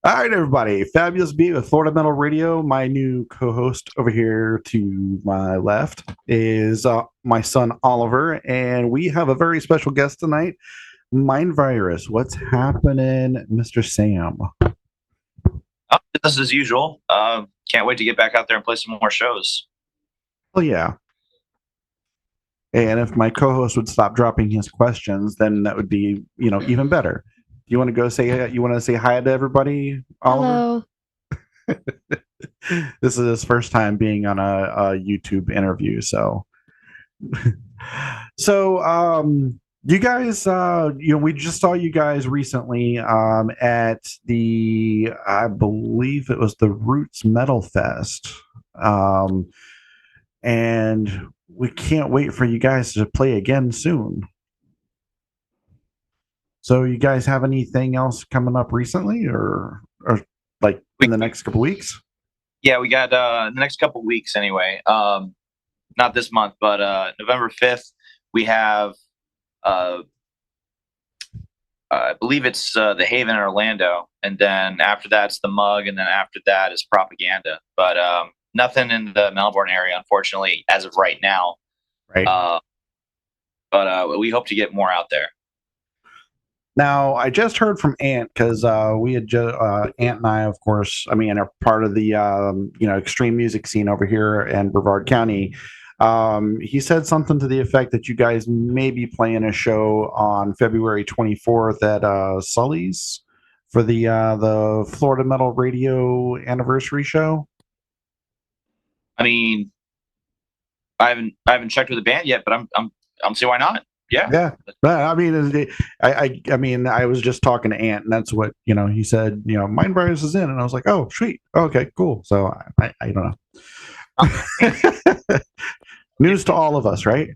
All right, everybody. Fabulous Beat with Florida Metal Radio. My new co-host over here to my left is my son Oliver, and we have a very special guest tonight, Mind Virus. What's happening, Mr. Sam? Business as usual. Can't wait to get back out there and play some more shows. Oh yeah. And if my co-host would stop dropping his questions, then that would be, even better. You want to go say hi to everybody, Oliver? Hello. This is his first time being on a YouTube interview, so you guys, we just saw you guys recently at the, I believe it was the Roots Metal Fest, and we can't wait for you guys to play again soon. So you guys have anything else coming up recently or like in the next couple weeks? Yeah, we got the next couple weeks anyway. Not this month, but November 5th, we have, I believe it's the Haven in Orlando. And then after that's the Mug. And then after that is Propaganda. But nothing in the Melbourne area, unfortunately, as of right now. Right. But we hope to get more out there. Now, I just heard from Ant because we had Ant and I, of course, are part of the extreme music scene over here in Brevard County. He said something to the effect that you guys may be playing a show on February 24th at Sully's for the Florida Metal Radio anniversary show. I haven't checked with the band yet, but I'm see why not. Yeah. I was just talking to Ant, and that's what he said. Mind Virus is in, and I was like, oh, sweet, okay, cool. So I don't know. News to all of us, right?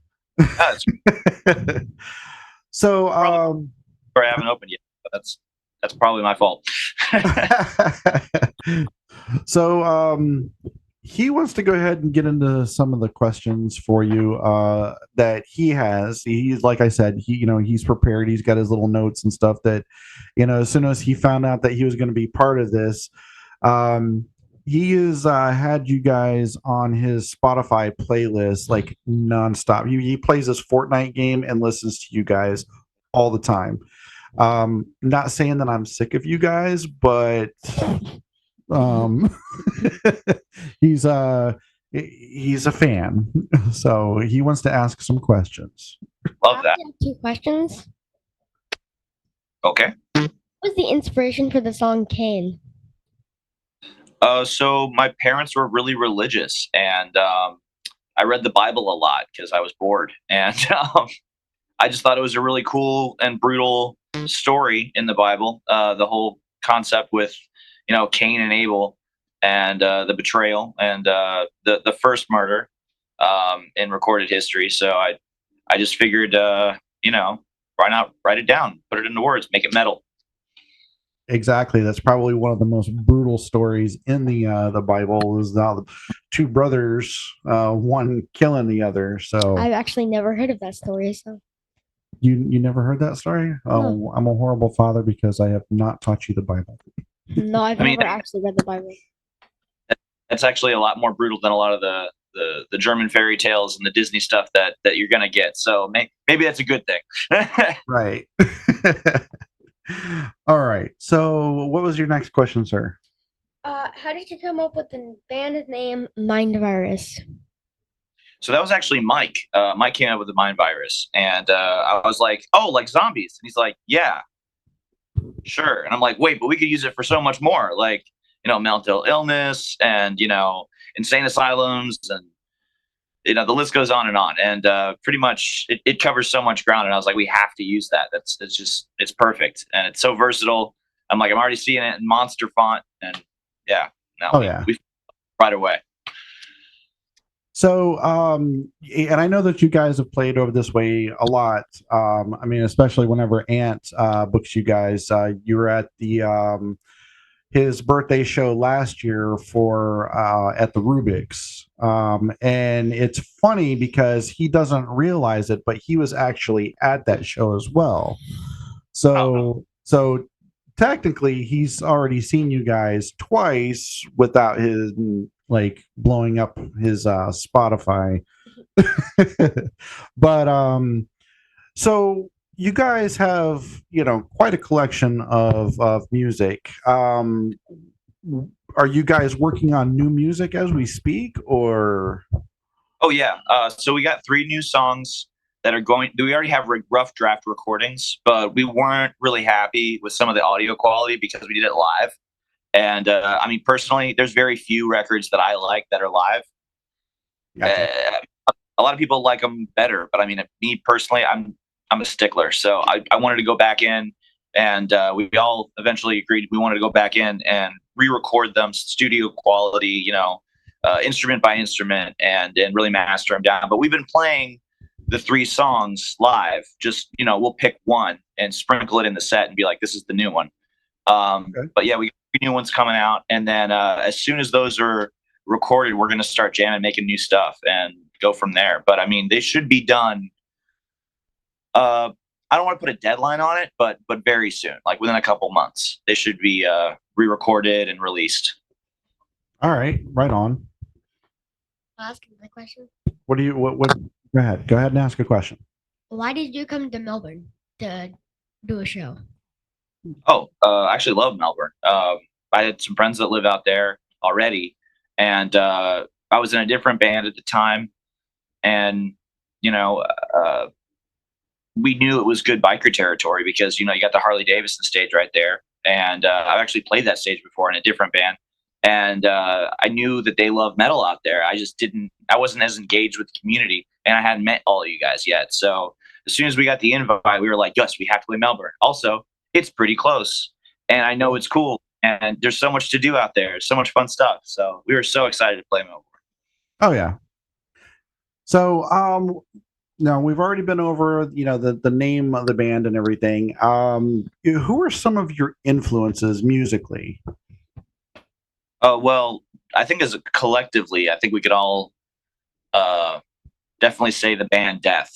So I haven't opened yet, but that's probably my fault. So he wants to go ahead and get into some of the questions for you that he has. He's, like I said, he's prepared. He's got his little notes and stuff that, as soon as he found out that he was going to be part of this, he has had you guys on his Spotify playlist like nonstop. He plays this Fortnite game and listens to you guys all the time. Not saying that I'm sick of you guys, but he's a fan, so he wants to ask some questions. Love that. 2 questions. Okay. What was the inspiration for the song Kane? So my parents were really religious, and I read the Bible a lot because I was bored, and I just thought it was a really cool and brutal story in the Bible. The whole concept with Cain and Abel, and the betrayal, and the first murder in recorded history. So I just figured, why not write it down, put it into words, make it metal. Exactly. That's probably one of the most brutal stories in the Bible. Is now the 2 brothers, one killing the other. So I've actually never heard of that story. So you never heard that story? No. Oh, I'm a horrible father because I have not taught you the Bible. No, I've never actually read the Bible. It's actually a lot more brutal than a lot of the German fairy tales and the Disney stuff that you're gonna get. So maybe that's a good thing. Right. All right. So what was your next question, sir? How did you come up with the band name Mind Virus? So that was actually Mike. Mike came up with the mind virus, and I was like, "Oh, like zombies?" And he's like, "Yeah, sure." And I'm like, "Wait, but we could use it for so much more, like mental illness and insane asylums and the list goes on and on." And pretty much it covers so much ground. And I was like, "We have to use that. It's perfect and it's so versatile." I'm like, I'm already seeing it in monster font, and yeah, no, Oh yeah. we right away. So, and I know that you guys have played over this way a lot. I mean, especially whenever Ant books you guys. You were at the his birthday show last year for at the Rubik's, and it's funny because he doesn't realize it, but he was actually at that show as well. So technically, he's already seen you guys twice without his like blowing up his Spotify. But so you guys have quite a collection of music. Are you guys working on new music as we speak, or? Oh yeah. So we got 3 new songs that are going. We already have rough draft recordings, but we weren't really happy with some of the audio quality because we did it live. And I mean, personally, there's very few records that I like that are live. Gotcha. A lot of people like them better, but I mean, me personally, I'm a stickler. So I wanted to go back in, and we all eventually agreed we wanted to go back in and re-record them studio quality, instrument by instrument, and really master them down. But we've been playing the 3 songs live. Just we'll pick one and sprinkle it in the set and be like, this is the new one. Okay. But yeah, we got 3 new ones coming out, and then as soon as those are recorded, we're gonna start jamming, making new stuff, and go from there. But I mean, they should be done. I don't want to put a deadline on it, but very soon, like within a couple months, they should be re-recorded and released. All right, right on. Ask my question. What do you what? Go ahead and ask a question. Why did you come to Melbourne to do a show? Oh, I actually love Melbourne. I had some friends that live out there already, and I was in a different band at the time, and we knew it was good biker territory because you got the Harley Davidson stage right there, and I've actually played that stage before in a different band, and I knew that they love metal out there. I wasn't as engaged with the community, and I hadn't met all of you guys yet. So as soon as we got the invite, we were like, yes, we have to play Melbourne. Also, it's pretty close, and I know it's cool, and there's so much to do out there, so much fun stuff. So we were so excited to play Melbourne. Oh yeah. So now we've already been over the name of the band and everything. Who are some of your influences musically? Well, I think collectively, I think we could all definitely say the band Death.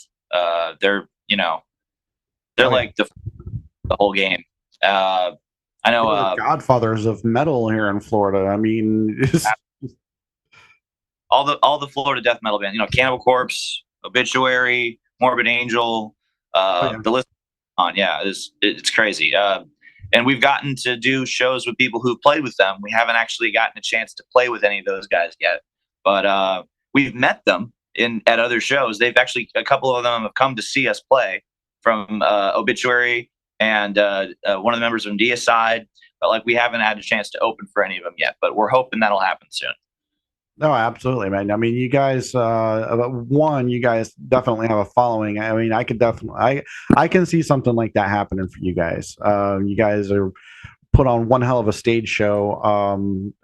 They're like the whole game. I know The godfathers of metal here in Florida. I mean, all the Florida death metal bands. Cannibal Corpse, Obituary, Morbid Angel. yeah. The list on. Yeah, it's crazy. And we've gotten to do shows with people who've played with them. We haven't actually gotten a chance to play with any of those guys yet, but we've met them at other shows. They've actually, a couple of them have come to see us play, from Obituary and one of the members from Deicide. But like, we haven't had a chance to open for any of them yet, but we're hoping that'll happen soon. No, absolutely, man. I mean, you guys, you guys definitely have a following. I mean, I can see something like that happening for you guys. You guys are put on one hell of a stage show.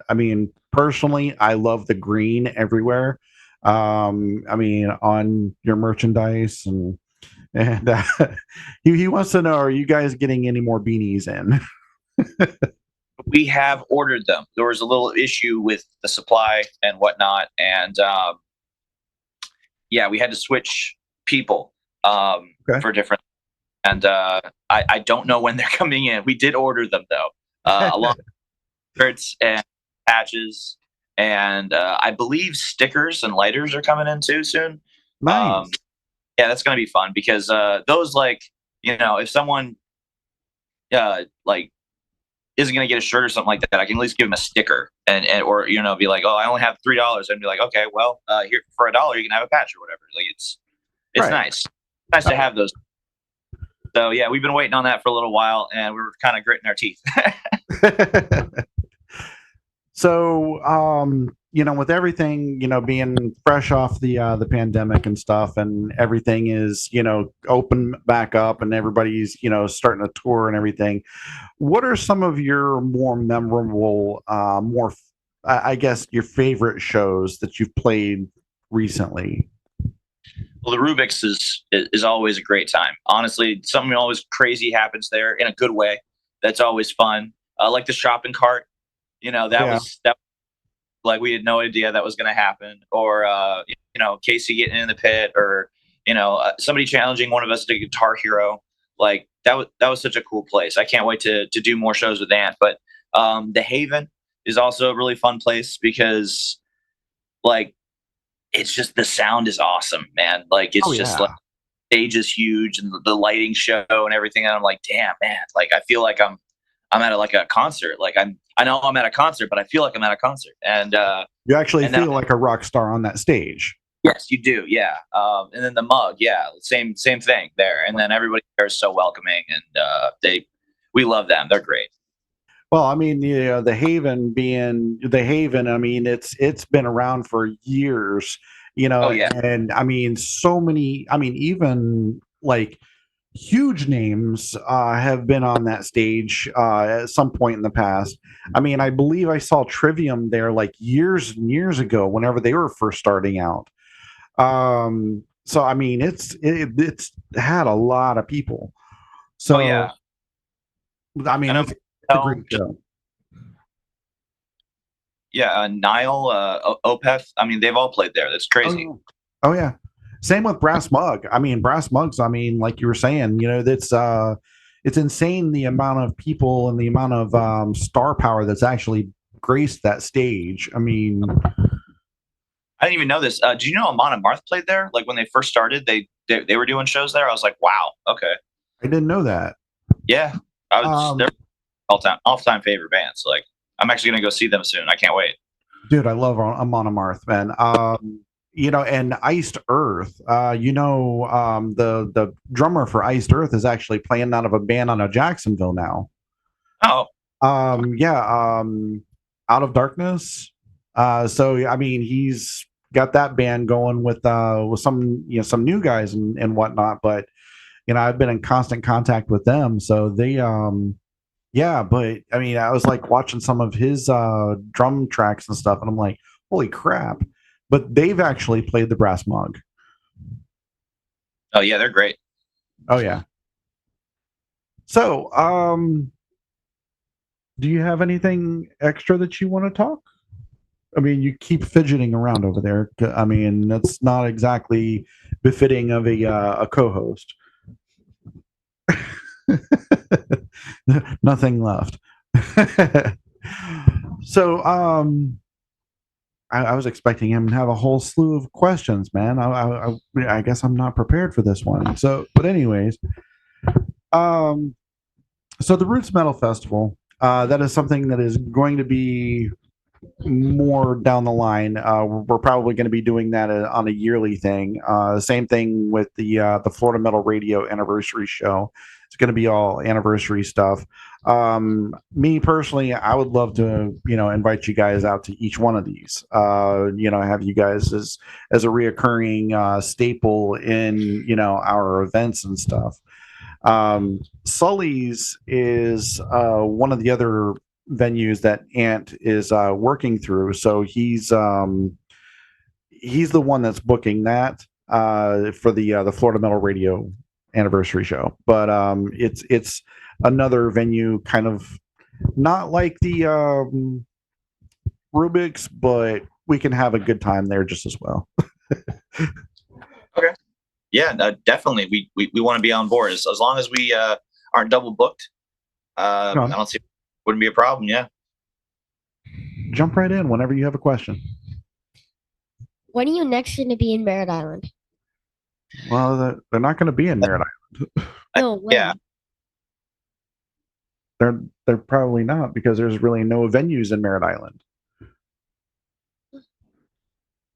I mean, personally, I love the green everywhere. I mean, on your merchandise and he wants to know, are you guys getting any more beanies in? We have ordered them. There was a little issue with the supply and whatnot, and yeah, we had to switch people for different. And I don't know when they're coming in. We did order them though, along with shirts and patches, and I believe stickers and lighters are coming in too soon. Nice. Yeah, that's gonna be fun because those, like, if someone like isn't going to get a shirt or something like that, I can at least give him a sticker and or be like, oh, I only have $3, and be like, okay, well, here for $1 you can have a patch or whatever. Like it's Right. nice to have those. So yeah, we've been waiting on that for a little while, and we were kind of gritting our teeth. So, with everything, being fresh off the pandemic and stuff, and everything is, open back up, and everybody's, starting to tour and everything. What are some of your more memorable, I guess, your favorite shows that you've played recently? Well, the Rubik's is always a great time. Honestly, something always crazy happens there in a good way. That's always fun. Like the shopping cart, that Yeah. was that. Like we had no idea that was going to happen, or Casey getting in the pit, or somebody challenging one of us to Guitar Hero. Like that was such a cool place. I can't wait to do more shows with Ant. But the Haven is also a really fun place because like it's just the sound is awesome, man. Like Oh it's just like yeah. stage is huge and the lighting show and everything. And I'm like, damn, man. Like I feel like I'm at like a concert. Like I know I'm at a concert, but I feel like I'm at a concert. You actually And then feel like a rock star on that stage. yes, you do, yeah. And then the mug, yeah, same thing there. And then everybody there is so welcoming, and we love them. They're great. Well, I mean, the Haven being the Haven, I mean, it's been around for years, Oh yeah, and I mean, so many, I mean, even like huge names have been on that stage at some point in the past. I mean, I believe I saw Trivium there like years and years ago, whenever they were first starting out. So I mean, it's had a lot of people. oh So yeah. I I mean, know. it's a Tell great show. yeah, Niall, Opeth. I mean, they've all played there. That's Oh crazy. yeah. Oh yeah. Same with Brass Mug. I mean, Brass Mugs, I mean, like you were saying, it's insane the amount of people and the amount of star power that's actually graced that stage. I mean, I didn't even know this. Do you know Amon and Marth played there? Like when they first started, they were doing shows there. I was like, wow, okay, I didn't know that. yeah. They're Um, all time favorite bands. Like I'm actually gonna go see them soon. I can't wait. dude, I love Amon Amarth, man. And Iced Earth, the drummer for Iced Earth is actually playing out of a band on a Jacksonville now. Oh, Yeah, Out of Darkness. So I mean, he's got that band going with some new guys and whatnot. But I've been in constant contact with them, so they yeah. But I mean, I was like watching some of his drum tracks and stuff, and I'm like, holy crap! But they've actually played the Brass Mug. oh yeah, they're great. Oh yeah. So do you have anything extra that you want to talk? I mean, you keep fidgeting around over there. I mean, that's not exactly befitting of a co-host. Nothing left. So, I was expecting him to have a whole slew of questions, man. I guess I'm not prepared for this one. So, but anyways, um, so the Roots Metal Festival, that is something that is going to be more down the line. We're probably going to be doing that on a yearly thing. Same thing with the Florida Metal Radio anniversary show. It's going to be all anniversary stuff. Me personally, I would love to invite you guys out to each one of these. Have you guys as a reoccurring staple in our events and stuff. Sully's is one of the other venues that Ant is working through. So he's the one that's booking that for the Florida Metal Radio anniversary show. But it's another venue, kind of not like the Rubik's, but we can have a good time there just as well. Okay. Yeah, definitely. We want to be on board as long as we aren't double booked. I don't see wouldn't be a problem. Yeah. Jump right in whenever you have a question. When are you next going to be in Merritt Island? Well, they're not going to be in Merritt Island. No, when? Yeah. they're probably not, because there's really no venues in Merritt Island.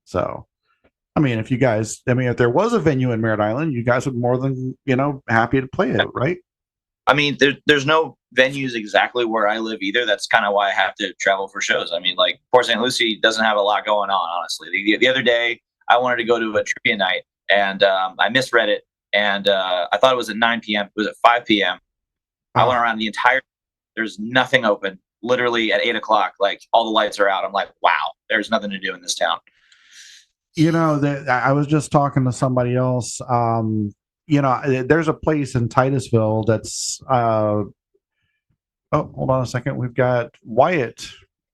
So, I mean, if there was a venue in Merritt Island, you guys would more than, happy to play it, right? I mean, there's no venues exactly where I live either. That's kind of why I have to travel for shows. I mean, like Port St. Lucie doesn't have a lot going on, honestly. The other day, I wanted to go to a trivia night, and I misread it, and I thought it was at 9 p.m. It was at 5 p.m. I went around the entire. There's nothing open. Literally at 8 o'clock, like all the lights are out. I'm like, wow, there's nothing to do in this town. I was just talking to somebody else. There's a place in Titusville that's oh, hold on a second. We've got Wyatt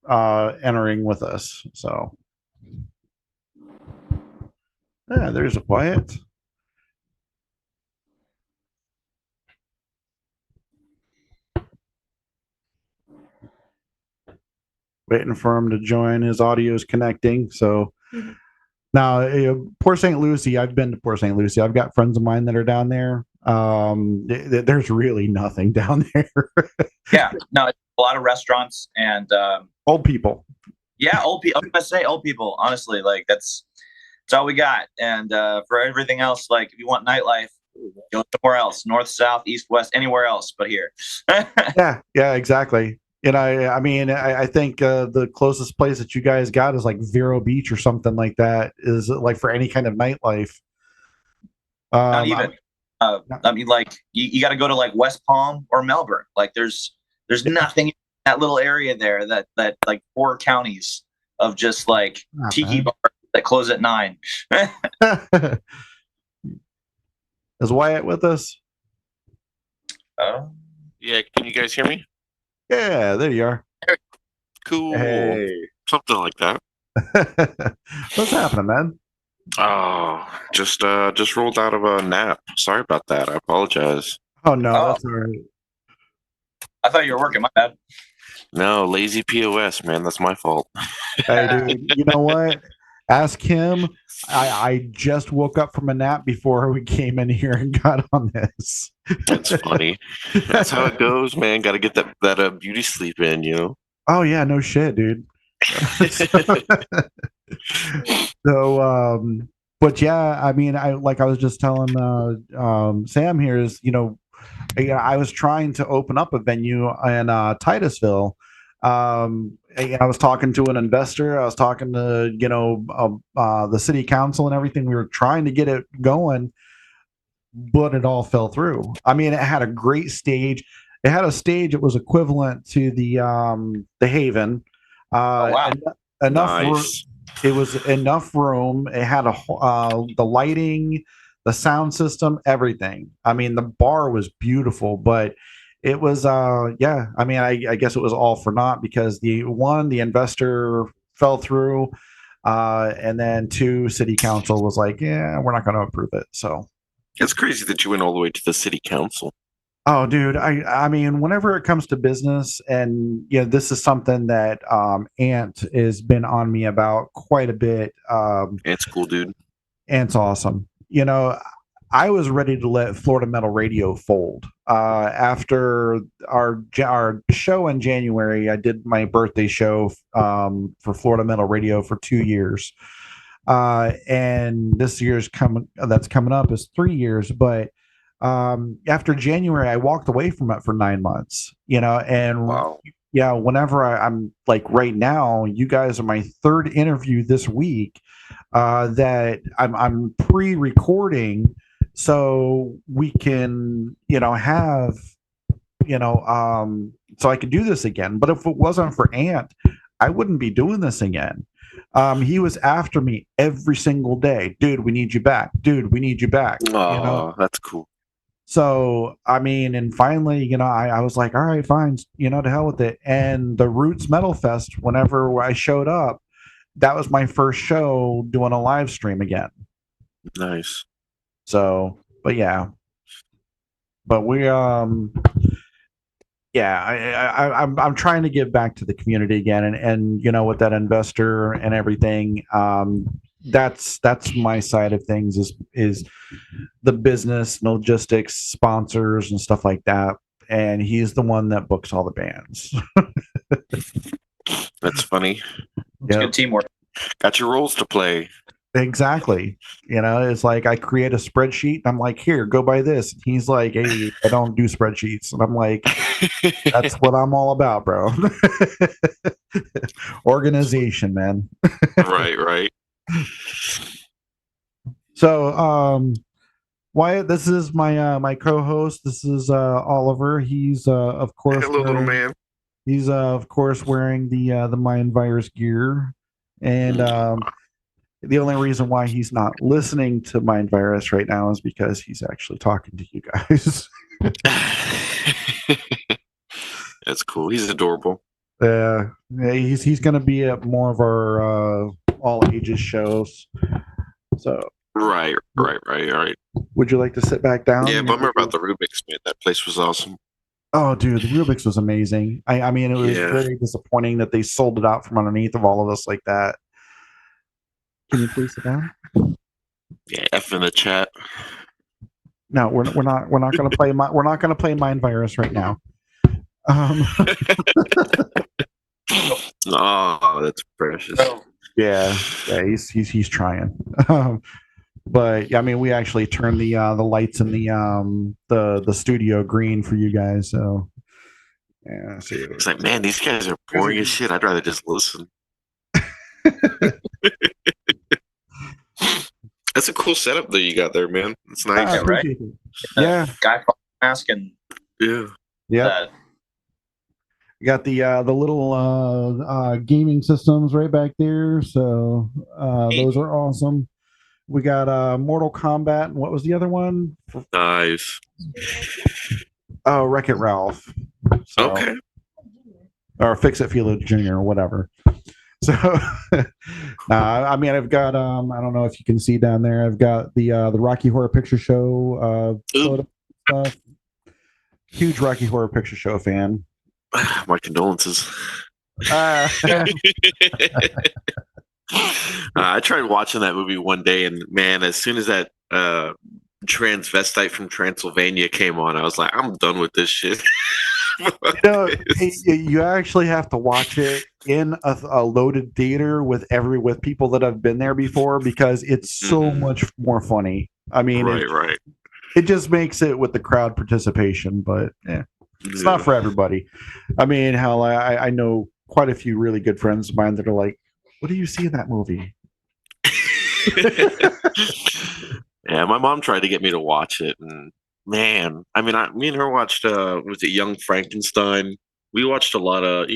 entering with us. So yeah, there's Wyatt. Waiting for him to join. His audio is connecting. So now, Port St. Lucie, I've been to Port St. Lucie. I've got friends of mine that are down there. There's really nothing down there. Yeah, no, it's a lot of restaurants and old people. Yeah, old people. I was gonna say old people. Honestly, like that's all we got. And for everything else, like if you want nightlife, go somewhere else, north, south, east, west, anywhere else but here. Yeah, exactly. And I think the closest place that you guys got is like Vero Beach or something like that. Is like for any kind of nightlife. Not even. I mean, like you got to go to like West Palm or Melbourne. Like there's nothing in that little area there that like 4 counties of just like tiki bars that close at 9. Is Wyatt with us? Yeah, can you guys hear me? Yeah, there you are. Cool. Hey. Something like that. What's happening, man? Oh, just rolled out of a nap. Sorry about that. I apologize. Oh no, that's all right. I thought you were working. My bad. No, lazy POS, man. That's my fault. Hey, dude. You know what? Ask him. I just woke up from a nap before we came in here and got on this. That's funny. That's how it goes, man. Got to get that beauty sleep in, you know. Oh yeah, no shit, dude. So, but yeah, I mean, I was just telling Sam here is, I was trying to open up a venue in Titusville. I was talking to an investor. I was talking to the city council and everything. We were trying to get it going, but it all fell through. I mean, it had a great stage. It had a stage that was equivalent to the Haven. Wow. Nice. It was enough room. It had the lighting, the sound system, everything. I mean, the bar was beautiful, but it was yeah. I mean, I guess it was all for naught because the investor fell through, and then 2, city council was like, yeah, we're not going to approve it. So it's crazy that you went all the way to the city council. Oh, dude, I mean, whenever it comes to business, and this is something that Ant has been on me about quite a bit. Ant's cool, dude. Ant's awesome. I was ready to let Florida Metal Radio fold. After our show in January, I did my birthday show for Florida Metal Radio for 2 years, and this year's coming up is 3 years, but. After January, I walked away from it for 9 months, and wow. Yeah, whenever I'm like right now, you guys are my 3rd interview this week, that I'm pre-recording so we can, have, so I could do this again. But if it wasn't for Ant, I wouldn't be doing this again. He was after me every single day. Dude, we need you back. Dude, we need you back. Oh, that's cool. So, I mean, and finally, I was like, all right, fine, to hell with it. And the Roots Metal Fest, whenever I showed up, that was my first show doing a live stream again. Nice. So, but yeah. But we, yeah, I'm trying to give back to the community again. And with that investor and everything, that's my side of things is the business and logistics, sponsors and stuff like that. and he's the one that books all the bands. That's funny. It's good teamwork. Got your roles to play. Exactly. It's like I create a spreadsheet. I'm like, here, go buy this. And he's like, hey, I don't do spreadsheets. And I'm like, that's what I'm all about, bro. Organization, man. Right. So, Wyatt, this is my co-host. This is Oliver. He's of course Hello, little wearing, man. he's of course wearing the Mind Virus gear, and the only reason why he's not listening to Mind Virus right now is because he's actually talking to you guys. That's cool. He's adorable. Yeah, he's going to be at more of our all ages shows. So Right. would you like to sit back down? Yeah, bummer about the Rubik's, man. That place was awesome. Oh, dude, the Rubik's was amazing. I mean, it was Yeah. very disappointing that they sold it out from underneath of all of us like that. Can you please sit down? Yeah, F in the chat. No, we're not going to play. We're not going to play Mind Virus right now. Oh, that's precious. Yeah, he's trying. But yeah, I mean, we actually turned the lights in the studio green for you guys. So yeah, see. It's like, man, these guys are boring as shit. I'd rather just listen. That's a cool setup that you got there, man. It's nice. I Yeah, right? appreciate it. Yeah, Guy mask and Yeah. that. You got the little gaming systems right back there. So those are awesome. We got Mortal Kombat, and what was the other one? Nice. Oh, Wreck-It Ralph. So, Okay. or Fix It Felix Jr. or whatever. So, I mean, I've got I don't know if you can see down there. I've got the Rocky Horror Picture Show photo stuff. Huge Rocky Horror Picture Show fan. My condolences. I tried watching that movie one day, and man, as soon as that transvestite from Transylvania came on, I was like, I'm done with this shit. You actually have to watch it in a loaded theater with people that have been there before, because it's so much more funny. I mean, right. It just makes it with the crowd participation, but it's not for everybody. I mean, hell, I know quite a few really good friends of mine that are like, what do you see in that movie? Yeah, my mom tried to get me to watch it, and man, I mean, me and her watched was it Young Frankenstein? We watched a lot of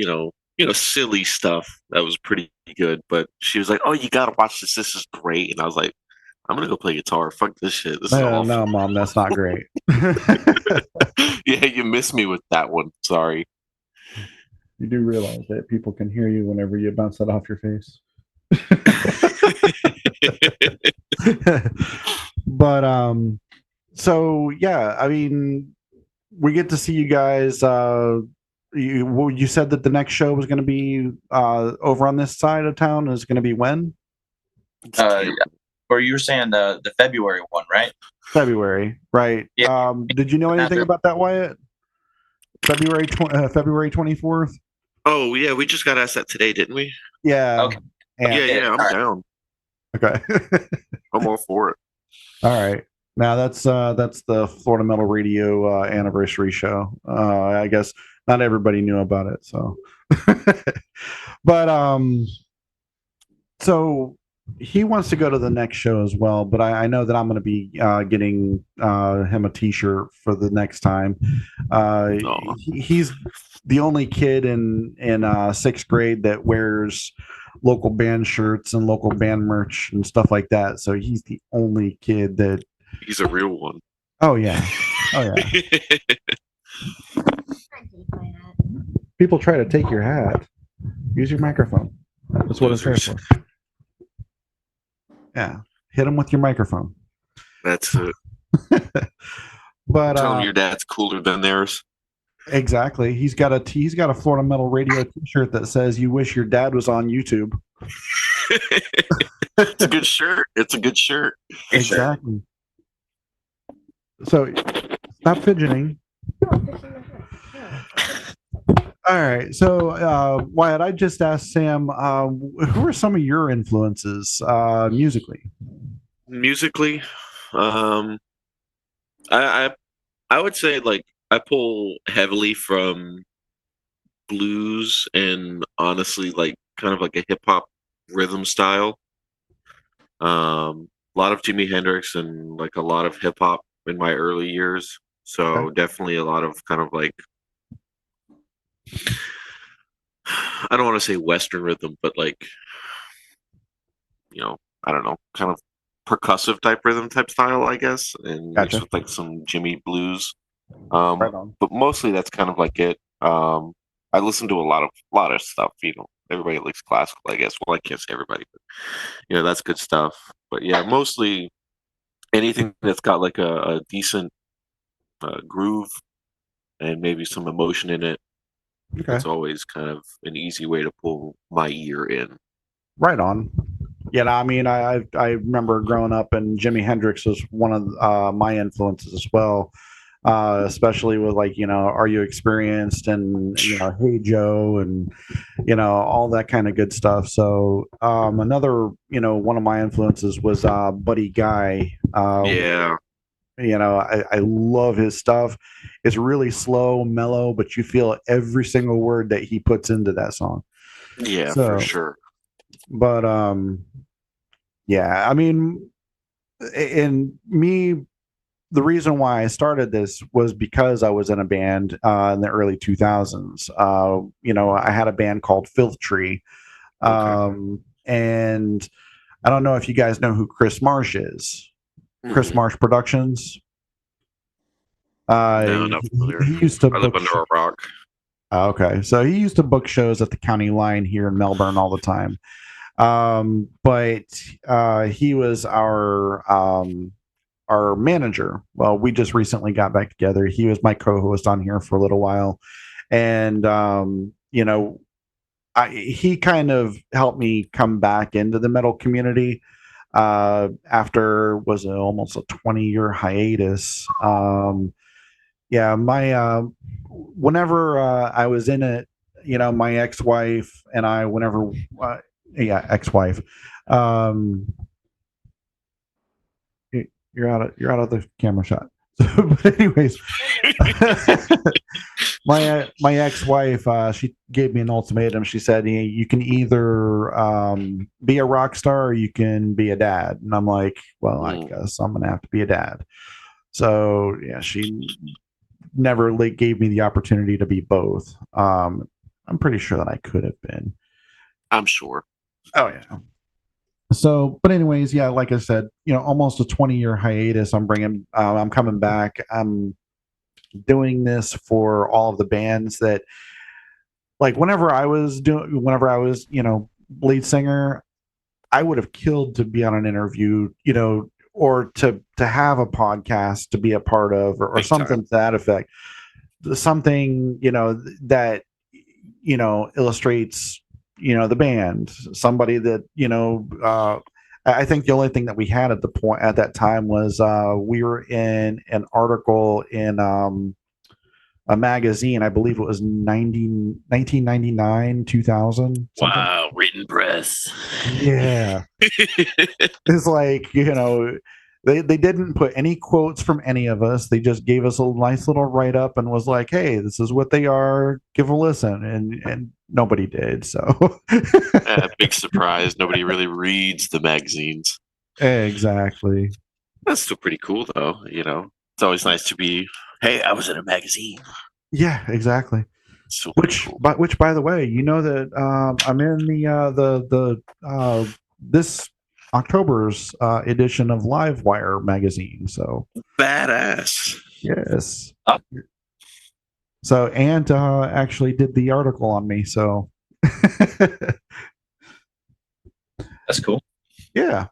silly stuff that was pretty good, but she was like, "Oh, you gotta watch this. This is great," and I was like, "I'm gonna go play guitar. Fuck this shit. This is awful." No, Mom, that's not great. Yeah, you missed me with that one. Sorry. You do realize that people can hear you whenever you bounce that off your face. But so yeah, I mean, we get to see you guys. You said that the next show was going to be over on this side of town. Is going to be when? Or you were saying the February one, right? February, right? Yeah. Did you know anything about that, Wyatt? February 24th. Oh yeah, we just got asked that today, didn't we? Yeah. Okay. Yeah, I'm All right. down. Okay. I'm all for it. All right. Now that's the Florida Metal Radio anniversary show. I guess not everybody knew about it, so. But so he wants to go to the next show as well. But I know that I'm going to be getting him a T-shirt for the next time. He's the only kid in 6th grade that wears local band shirts and local band merch and stuff like that. So he's the only kid that. He's a real one. Oh yeah. People try to take your hat. Use your microphone. That's what it's there for. Yeah, hit him with your microphone. That's it. But tell him your dad's cooler than theirs. Exactly. He's got a Florida Metal Radio T-shirt that says "You wish your dad was on YouTube." It's a good shirt. It's a good shirt. Exactly. So, stop fidgeting. All right. So, Wyatt, I just asked Sam, who are some of your influences musically? Musically, um, I, I I would say like I pull heavily from blues and honestly like kind of like a hip hop rhythm style. A lot of Jimi Hendrix and like a lot of hip hop in my early years. Okay. So definitely a lot of kind of like I don't want to say Western rhythm, but like you know I don't know, kind of percussive type rhythm type style, I guess, and mixed Gotcha. with like some Jimmy blues. Right on. But mostly that's kind of like it. I listen to a lot of stuff. Everybody likes classical, I guess. Well, I can't say everybody, but that's good stuff. But yeah, mostly anything that's got like a decent groove and maybe some emotion in it. Okay. That's always kind of an easy way to pull my ear in. Right on. Yeah, no, I mean, I remember growing up, and Jimi Hendrix was one of my influences as well. Especially with like Are You Experienced and Hey Joe and all that kind of good stuff. So another one of my influences was Buddy Guy. Yeah, I love his stuff. It's really slow, mellow, but you feel every single word that he puts into that song. yeah, for So, sure. but yeah, I mean, and me, the reason why I started this was because I was in a band in the early 2000s. I had a band called Filth Tree. Okay. And I don't know if you guys know who Chris Marsh is. Chris Mm-mm. Marsh Productions. No, not familiar. He used to I live book. under a rock. Okay, so he used to book shows at the county line here in Melbourne all the time. But he was our manager. Well, we just recently got back together. He was my co-host on here for a little while, and he kind of helped me come back into the metal community after was almost a 20-year hiatus. Yeah, my whenever I was in it, my ex-wife and I, whenever yeah, ex-wife, um, you're out of the camera shot. But anyways, my ex-wife, she gave me an ultimatum. She said, you can either be a rock star or you can be a dad. And I'm like, well, I Mm, guess I'm gonna have to be a dad. So yeah, she never gave me the opportunity to be both. I'm pretty sure that I could have been. I'm sure. Oh yeah. So, but anyways, yeah, like I said, almost a 20-year hiatus. I'm coming back. I'm doing this for all of the bands that, like, whenever I was, lead singer, I would have killed to be on an interview, or to have a podcast to be a part of, or Big time. something to that effect. Something, that, illustrates, the band, somebody that, I think the only thing that we had at that time was we were in an article in a magazine. I believe it was 1999, 2000, something. Wow, written press. Yeah. It's like, they didn't put any quotes from any of us. They just gave us a nice little write up and was like, "Hey, this is what they are. Give a listen." And nobody did. So Big surprise. Nobody really reads the magazines. exactly. That's still pretty cool, though. It's always nice to be. Hey, I was in a magazine. Yeah, exactly. It's still pretty cool. Which, by the way, that I'm in this October's edition of Livewire magazine. So Badass. yes. Oh. So Ant actually did the article on me. So That's cool. yeah.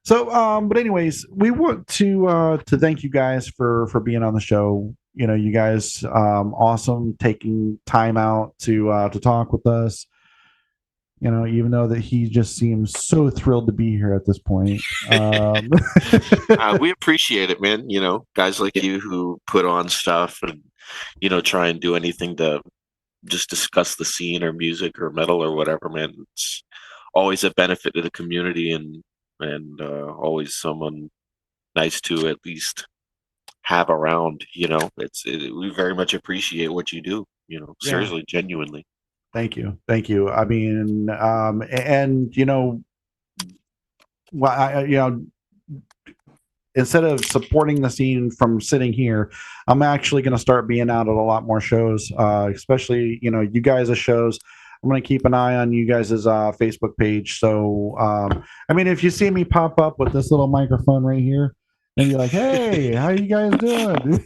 So but anyways, we want to thank you guys for being on the show. You guys awesome, taking time out to talk with us. Even though that he just seems so thrilled to be here at this point. We appreciate it, man. Guys like you who put on stuff and try and do anything to just discuss the scene or music or metal or whatever, man. It's always a benefit to the community, and always someone nice to at least have around. We very much appreciate what you do. Yeah. Seriously, genuinely. Thank you. Thank you. I mean, and well, instead of supporting the scene from sitting here, I'm actually going to start being out at a lot more shows, especially, you guys' shows. I'm going to keep an eye on you guys' Facebook page. So, I mean, if you see me pop up with this little microphone right here and you're like, hey, how you guys doing?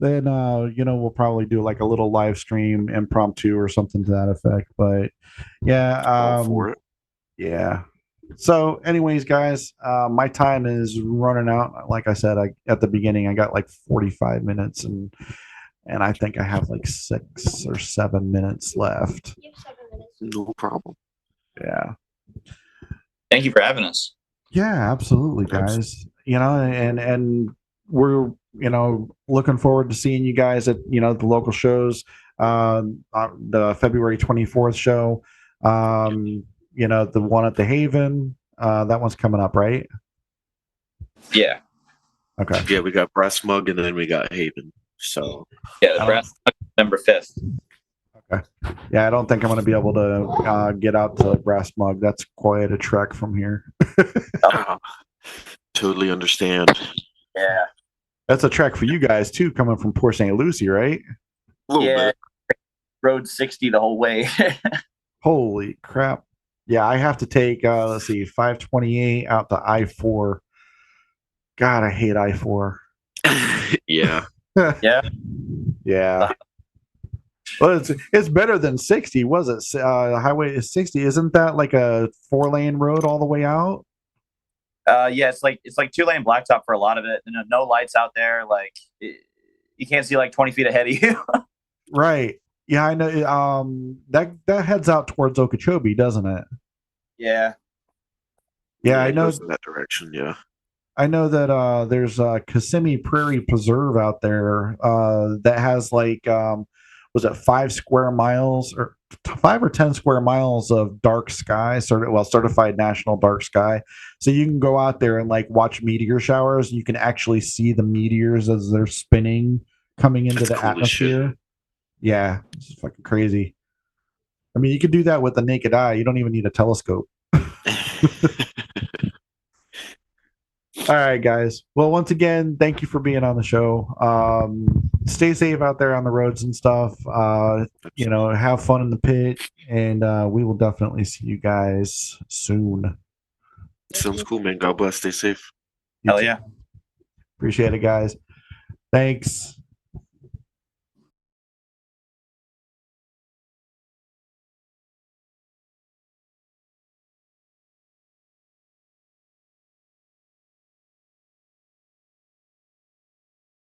Then, we'll probably do like a little live stream impromptu or something to that effect. But yeah, All for it. yeah. So, anyways, guys, my time is running out. Like I said, at the beginning, I got like 45 minutes, and I think I have like 6 or 7 minutes left. You have 7 minutes. No problem. Yeah, Thank you for having us. yeah, absolutely, guys. And we're looking forward to seeing you guys at the local shows. The February 24th show. The one at the Haven. That one's coming up, right? Yeah. Okay. Yeah, we got Brass Mug and then we got Haven. So Yeah, the brass November 5th. Yeah, I don't think I'm going to be able to get out to Brass Mug. That's quite a trek from here. totally understand. Yeah. That's a trek for you guys too, coming from Port St. Lucie, right? A little Yeah. bit. Road 60 the whole way. Holy crap. Yeah, I have to take, 528 out to I-4. God, I hate I-4. Yeah. Yeah. Yeah. Well, it's better than 60, was it? Highway is 60. Isn't that like a 4-lane road all the way out? Yeah, it's like 2-lane blacktop for a lot of it. And no lights out there. Like you can't see like 20 feet ahead of you. Right. Yeah, I know. That heads out towards Okeechobee, doesn't it? Yeah. Yeah, I it know. goes in that direction. Yeah. I know that there's Kissimmee Prairie Preserve out there that has like was it 5 square miles or 5 or 10 square miles of dark sky, certified national dark sky. So you can go out there and like watch meteor showers. You can actually see the meteors as they're spinning coming into That's the cool as shit. atmosphere. Yeah, it's fucking crazy. I mean, you could do that with the naked eye. You don't even need a telescope. All right, guys. Well, once again, thank you for being on the show. Stay safe out there on the roads and stuff. Have fun in the pit, and we will definitely see you guys soon. Sounds cool, man. God bless. Stay safe. You Hell too. yeah. Appreciate it, guys. Thanks.